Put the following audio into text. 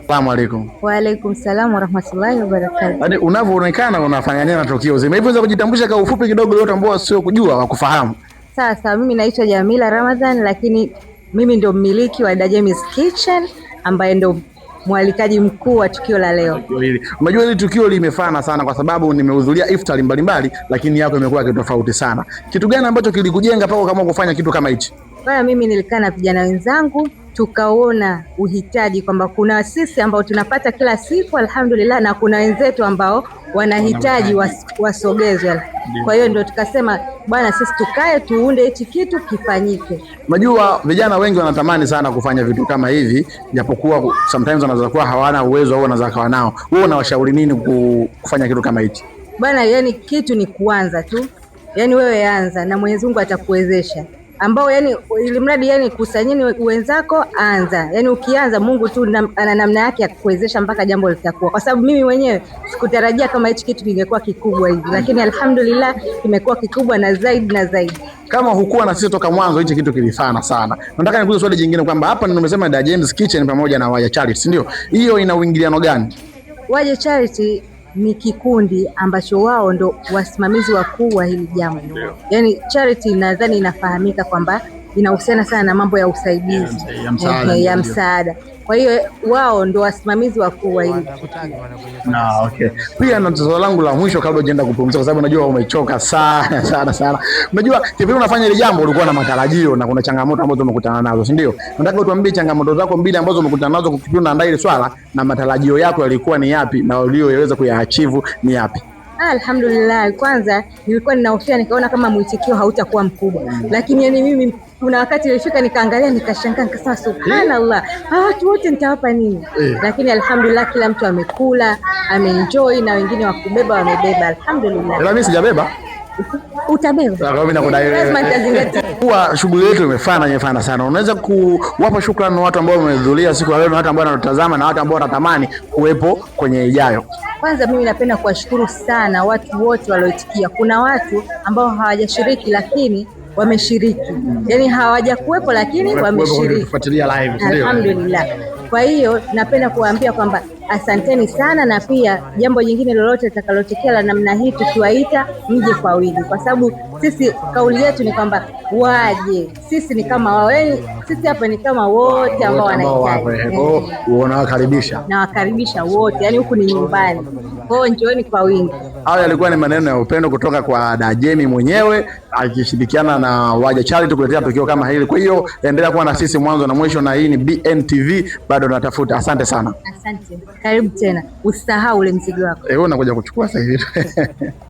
Asalamu alaykum. Wa alaykum salaam wa rahmatullahi wa barakatuh. Hadi unavyoonekana unafanya nini na tukio zima? Hivi unaweza kujitambulisha kwa ufupi kidogo wote ambao sio kujua wakufahamu? Sasa mimi naitwa Jamila Ramadhan, lakini mimi ndio mmiliki wa Dajamis Kitchen ambaye ndio mwalikaji mkuu wa tukio la leo. Unajua hili tukio limefana sana kwa sababu nimehudhuria iftari mbalimbali, lakini yako imekuwa kitu tofauti sana. Kitu gani ambacho kilikujenga pako kama kufanya kitu kama hichi? Bwana, mimi nilikaa na vijana wenzangu tukaona uhitaji kwamba kuna sisi ambao tunapata kila siku alhamdulillah, na kuna wenzetu ambao wanahitaji wasogezwe. Kwa hiyo ndio tukasema bwana, sisi tukae tuunde hichi kitu kifanyike. Unajua vijana wengi wanatamani sana kufanya vitu kama hivi, japokuwa sometimes wanaweza kuwa hawana uwezo au wanaweza kuwa nao. Wewe unawashauri nini kufanya kitu kama hichi? Bwana, yani kitu ni kuanza tu. Yani wewe anza na Mwenyezi Mungu atakuwezesha. Ambao yani ili mradi yani kusanyeni wenzako, anza. Yani ukianza Mungu tu ana namna yake ya kukuwezesha mpaka jambo litakuwa. Kwa sababu mimi mwenyewe sikutarajia kama hichi kitu kingekuwa kikubwa hivi, lakini alhamdulillah kimekuwa kikubwa na zaidi na zaidi. Kama hukuwa na sisi toka mwanzo, hichi kitu kilifana sana. Nataka nikuulize swali jingine kwamba hapa nimesema Dajamis Kitchen pamoja na Waja Charity, ndio? Hiyo ina uingiliano gani? Waja Charity ni kikundi ambacho wao ndo wasimamizi wakuu wa hili jambo. Yaani charity nadhani inafahamika kwamba inahusiana sana na mambo ya usaidizi ya msaada. Kwa hiyo wao ndo wasimamizi wakuu wa hili. Okay. Pia na tatizo langu la mwisho kabla hujaenda kupumzika, kwa sababu najua umechoka sana. Unajua kipindi unafanya ile jambo ulikuwa na matarajio na kuna changamoto ambazo umekutana nazo, si ndio? Nataka utuambie changamoto zako mbili ambazo umekutana nazo kipindi unaandaa ile swala, na matarajio yako yalikuwa ni yapi na uliyoweza kuyaachieve ni yapi? Alhamdulillah, kwanza nilikuwa ninahofia, nikaona kama mwitikio hautakuwa mkubwa. Lakini yani mimi kuna wakati nilifika nikaangalia nikashangaa nikasema subhanallah, watu wote nitawapa nini? Lakini alhamdulillah kila mtu amekula, ameenjoy, na wengine wakubeba wamebeba, alhamdulillah. Ila mimi sijabeba. Utabeba. Mimi nakudai wewe. Lazima nitazingatia. Kwa shughuli yetu imefana sana. Unaweza kuwapa shukrani watu ambao wamehudhuria siku ya leo na watu ambao wanatazama na watu ambao wanatamani kuwepo kwenye ijayo? Kwanza mimi napenda kuwashukuru sana watu wote walioitikia. Kuna watu ambao hawajashiriki lakini wameshiriki. Yaani hawajakuwepo lakini wameshiriki. Kufuatilia live, ndio. Alhamdulillah. Kwa hiyo napenda kuwaambia kwamba asanteni sana, na pia jambo jingine lolote litakalotokea la namna hii tukiwaita mje kwa wingi, kwa sababu sisi kauli yetu ni kwamba waje. Sisi ni kama waweni, sisi hapa ni kama wote ambao wanahitaji. Unawakaribisha. Nawakaribisha wote, yani huku ni nyumbani. Kwa hiyo njooni kwa wingi. Hayo yalikuwa ni maneno ya upendo kutoka kwa Dajemi mwenyewe akishirikiana na Waja Charity kuletea tukio kama hili. Kwa hiyo endelea kuwa na sisi mwanzo na mwisho, na hii ni BNTV bado natafuta. Asante sana. Asante. Karibu tena. Usisahau ule mzigo wako. Unakuja kuchukua sasa hivi.